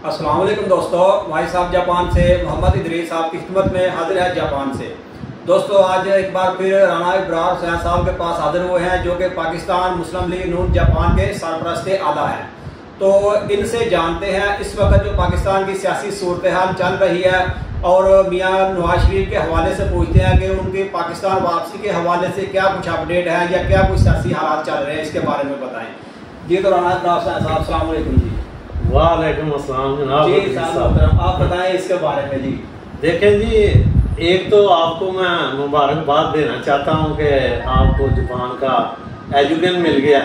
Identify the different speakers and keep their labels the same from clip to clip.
Speaker 1: अस्सलाम वालेकुम दोस्तों, भाई साहब जापान से मोहम्मद इदरीस आपकी खिदमत में हाजिर है जापान से। दोस्तों आज एक बार फिर राना इब्रार हुसैन साहब के पास हाजिर हुए हैं जो कि पाकिस्तान मुस्लिम लीग नून जापान के सरपरस्त आला हैं। तो इनसे जानते हैं इस वक्त जो पाकिस्तान की सियासी सूरत हाल चल रही है और मियाँ नवाज शरीफ के हवाले से पूछते हैं कि उनकी पाकिस्तान वापसी के हवाले से क्या कुछ अपडेट है या क्या कुछ सियासी हालात चल रहे हैं, इसके बारे में बताएं। जी तो राना इब्रार हुसैन साहब अस्सलाम वालेकुम जी।
Speaker 2: वालेकुम अस्सलाम जनाब।
Speaker 1: जी साहब आप बताएं इसके बारे में। जी
Speaker 2: देखें जी, एक तो आपको मैं मुबारकबाद देना चाहता हूँ कि आपको जापान का एजुकेशन मिल गया,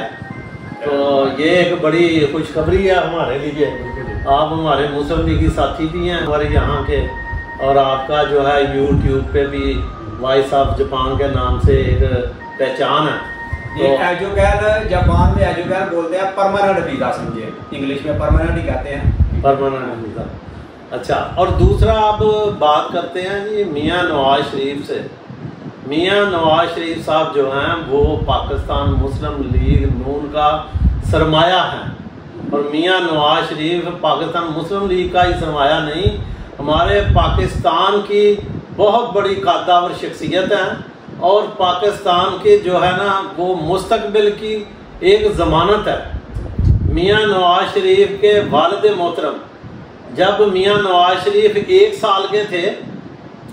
Speaker 2: तो ये एक बड़ी खुशखबरी है हमारे लिए। आप हमारे मुस्लिम लीग की साथी भी हैं हमारे यहाँ के, और आपका जो है यूट्यूब पे भी वॉइस ऑफ जापान के नाम से एक पहचान है।
Speaker 1: ये एजुकेशन जापान में एजुकेशन बोलते हैं परमानेंट वीजा, समझे इंग्लिश में परमानेंट ही कहते हैं,
Speaker 2: परमानेंट वीजा। अच्छा, और दूसरा अब बात करते हैं जी मियाँ नवाज शरीफ से। मियाँ नवाज शरीफ साहब जो हैं वो पाकिस्तान मुस्लिम लीग नून का सरमाया है, और मियाँ नवाज शरीफ पाकिस्तान मुस्लिम लीग का ही सरमाया नहीं, हमारे पाकिस्तान की बहुत बड़ी कद्दावर शख्सियत है, और पाकिस्तान के जो है ना वो मुस्तकबिल की एक ज़मानत है। मियाँ नवाज शरीफ के वालिद मोहतरम जब मियाँ नवाज शरीफ 1 साल के थे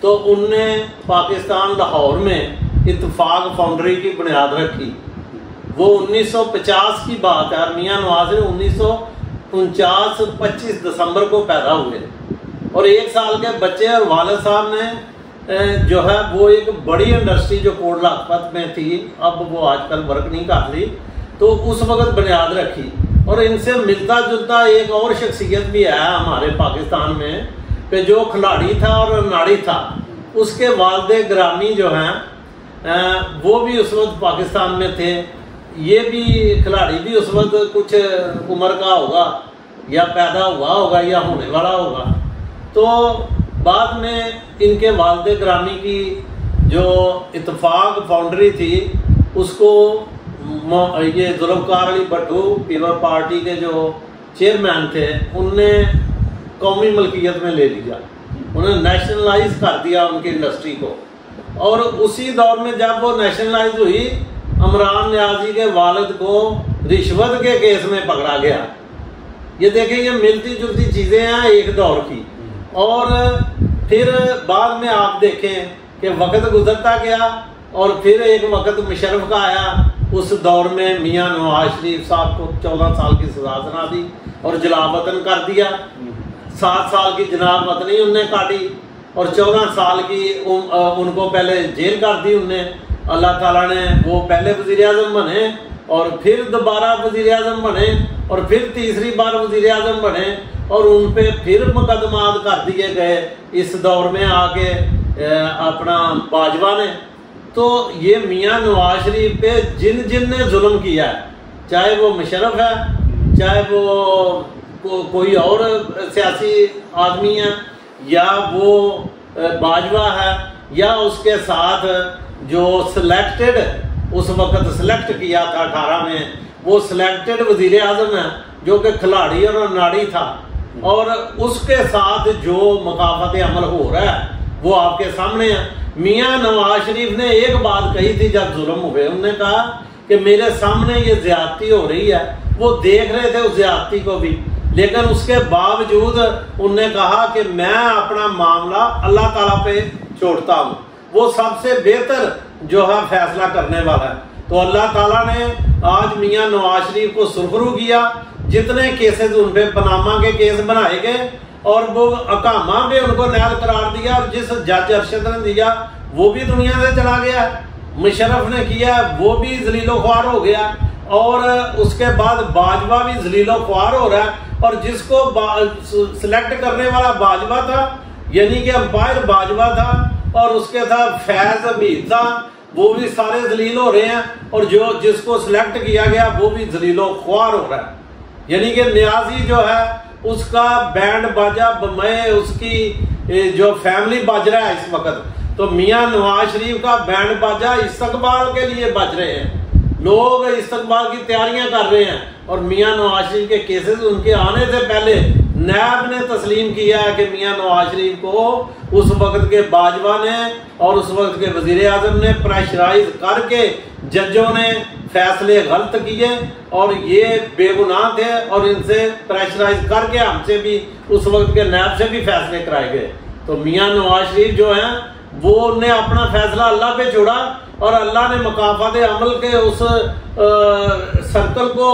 Speaker 2: तो उनने पाकिस्तान लाहौर में इत्तेफाक फाउंड्री की बुनियाद रखी। वो 1950 की बात है, और मियाँ नवाज शरीफ 1949 25 दिसंबर को पैदा हुए, और 1 साल के बच्चे और वालिद साहब ने जो है वो एक बड़ी इंडस्ट्री जो कोट लाखपत में थी, अब वो आजकल वर्क नहीं कर रही, तो उस वक्त बुनियाद रखी। और इनसे मिलता जुलता एक और शख्सियत भी है हमारे पाकिस्तान में कि जो खिलाड़ी था और नाड़ी था, उसके वालिद ग्रामी जो हैं वो भी उस वक्त पाकिस्तान में थे। ये भी खिलाड़ी भी उस वक्त कुछ उम्र का होगा या पैदा हुआ होगा या होने वाला होगा। तो बाद में इनके वालिद ग्रामी की जो इत्तेफाक फाउंड्री थी उसको ये जुल्फ़कार अली भट्टू पीपल पार्टी के जो चेयरमैन थे उनने कौमी मलकियत में ले लिया, उन्होंने नेशनलाइज कर दिया उनकी इंडस्ट्री को। और उसी दौर में जब वो नेशनलाइज हुई, इमरान नियाजी के वालिद को रिश्वत के केस में पकड़ा गया। ये देखें, ये मिलती जुलती चीज़ें हैं एक दौर की। और फिर बाद में आप देखें कि वक्त गुजरता गया, और फिर एक वक्त मुशर्रफ का आया। उस दौर में मियाँ नवाज शरीफ साहब को 14 साल की सजा सुना दी और जलावतन कर दिया। 7 साल की जनाब वतनी उनने काटी, और 14 साल की उनको पहले जेल कर दी उनने। अल्लाह ताला ने वो पहले वज़ीर आज़म बने, और फिर दोबारा वज़ीर आज़म बने, और फिर तीसरी बार वज़ीर आज़म बने, और उन पे फिर मुकदमात कर दिए गए इस दौर में आके अपना बाजवा ने। तो ये मियाँ नवाज शरीफ पे जिन जिन ने जुल्म किया है, चाहे वो मुशर्रफ है, चाहे वो कोई और सियासी आदमी है, या वो बाजवा है, या उसके साथ जो सिलेक्टेड उस वक्त सिलेक्ट किया था 18 में, वो सिलेक्टेड वज़ीर आज़म है जो कि खिलाड़ी और नाड़ी था, और उसके साथ जो मुखाफत अमल हो रहा है वो आपके सामने है। मियाँ नवाज शरीफ ने एक बात कही थी जब जुल्म हुए, उन्होंने कहा कि मेरे सामने ये ज्यादती हो रही है। वो देख रहे थे उस ज्यादती को भी, लेकिन उसके बावजूद उन्होंने कहा कि मैं अपना मामला अल्लाह ताला पे छोड़ता हूँ, वो सबसे बेहतर जो है फैसला करने वाला है। तो अल्लाह ताला ने आज मियाँ नवाज शरीफ को सुरखरू किया। जितने केसेस उन पे पनामा के केस बनाए गए, और वो अकामा में उनको नैल करार दिया, और जिस जज अरशद ने दिया वो भी दुनिया से चला गया, मुशर्रफ ने किया वो भी जलीलो ख्वार हो गया, और उसके बाद बाजवा भी जलीलो ख्वार हो रहा है। और जिसको सिलेक्ट करने वाला बाजवा था, यानी कि अंपायर बाजवा था, और उसके साथ फैज हमीद था, वो भी सारे जलील हो रहे हैं, और जो जिसको सिलेक्ट किया गया वो भी जलीलो ख्वार हो रहा है। यानी कि नियाजी जो है उसका बैंड बाजा बमय, उसकी जो फैमिली बज रहा है इस वक्त, तो मियाँ नवाज शरीफ का बैंड बाजा इस्तकबाल के लिए बज रहे हैं, लोग इस्तकबाल की तैयारियां कर रहे हैं, और मियाँ नवाज शरीफ के केसेस उनके आने से पहले नैब ने तस्लीम किया है कि मियां नवाज शरीफ को उस वक्त के बाजवा ने और उस वक्त के वजीर आजम ने प्रेशराइज करके जजों ने फैसले गलत किए और ये बेगुनाह थे और इनसे प्रेशराइज करके हमसे भी उस वक्त के नैब से भी फैसले कराए गए। तो मियां नवाज शरीफ जो है वो ने अपना फैसला अल्लाह पे छोड़ा और अल्लाह ने मकाफात अमल के उस सर्कल को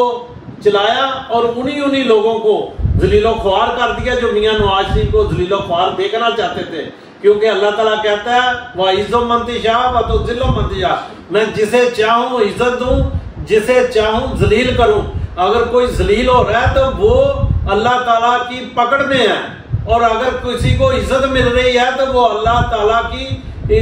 Speaker 2: चलाया और उन्हीं लोगों को जलीलो ख्वार कर दिया जो मियां नवाज शरीफ को जलीलो ख्वार देखना चाहते थे। क्योंकि अल्लाह ताला कहता है वह इज्जो मंतिशा व तो जिलो मंतिशा, मैं जिसे चाहूं इज्जत दूं, जिसे चाहूं जलील करूं। अगर कोई जलील हो रहा है तो वो अल्लाह ताला की पकड़ में है और अगर किसी को इज्जत मिल रही है तो वो अल्लाह ताला की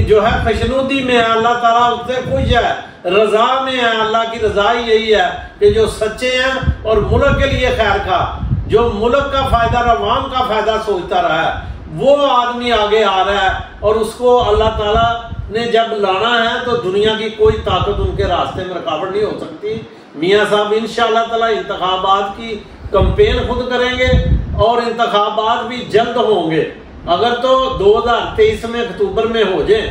Speaker 2: जो है खुशनुदी में है, अल्लाह ताला उससे खुश है, रजा में है। अल्लाह की रजा यही है कि जो सच्चे हैं और मुल्क के लिए खैर खा, जो मुल्क का फायदा अवाम का फायदा सोचता रहा है, वो आदमी आगे आ रहा है और उसको अल्लाह ताला ने जब लाना है तो दुनिया की कोई ताकत उनके रास्ते में रुकावट नहीं हो सकती। मियां साहब इंशाअल्लाह ताला इंतखाबात की कैंपेन खुद करेंगे और इंतखाबात भी जल्द होंगे। अगर तो 2023 में अक्टूबर में हो जाए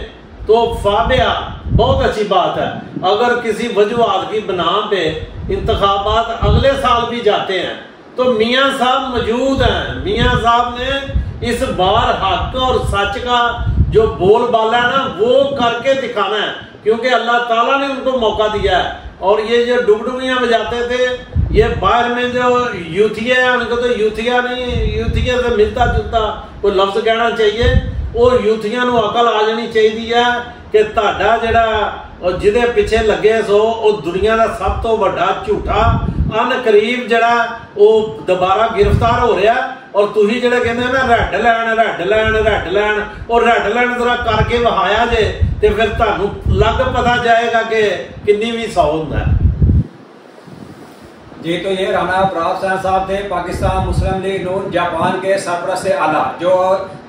Speaker 2: तो फाबिया बहुत अच्छी बात है। अगर किसी वजूहात की बना पे इंतखाबात अगले साल भी जाते हैं तो मियां साहब मौजूद हैं। मियां साहब ने इस बार हक और सच का जो बोलबाला है ना वो करके दिखाना है, क्योंकि अल्लाह ताला ने उनको मौका दिया है। और ये जो डुगडुगियां बजाते थे, ये बाहर में जो यूथिया है उनको तो यूथिया नहीं, यूथिया से मिलता जुलता कोई लफ्ज कहना चाहिए। वो यूथिया नूं अकल आ जानी चाहिए कि तुहाडा जिहड़ा जिहदे पिछे लगे सो वो दुनिया का सब तो बड़ा झूठा अनकरीब जिहड़ा वो दोबारा गिरफ्तार हो रहा और तुसीं जिहड़े कहंदे ना रैड लैन और रैड लैन जरा करके वहाया जे ते फिर तुहानूं लग पता जाएगा कि किन्नी भी 100 हुंदा है।
Speaker 1: जी, तो ये राना अबरार साहब थे, पाकिस्तान मुस्लिम लीग नून जापान के सरपरस्त आला, जो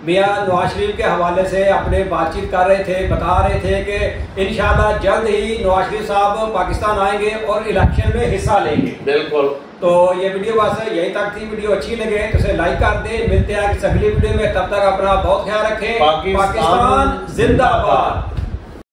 Speaker 1: मियां नवाज शरीफ के हवाले से अपने बातचीत कर रहे थे, बता रहे थे कि इंशाल्लाह जल्द ही नवाज शरीफ साहब पाकिस्तान आएंगे और इलेक्शन में हिस्सा लेंगे।
Speaker 2: बिल्कुल।
Speaker 1: तो ये वीडियो बस यही तक थी। वीडियो अच्छी लगे तो इसे लाइक कर दे। मिलते हैं अगली वीडियो में, तब तक अपना बहुत ख्याल रखें। पाकिस्तान जिंदाबाद।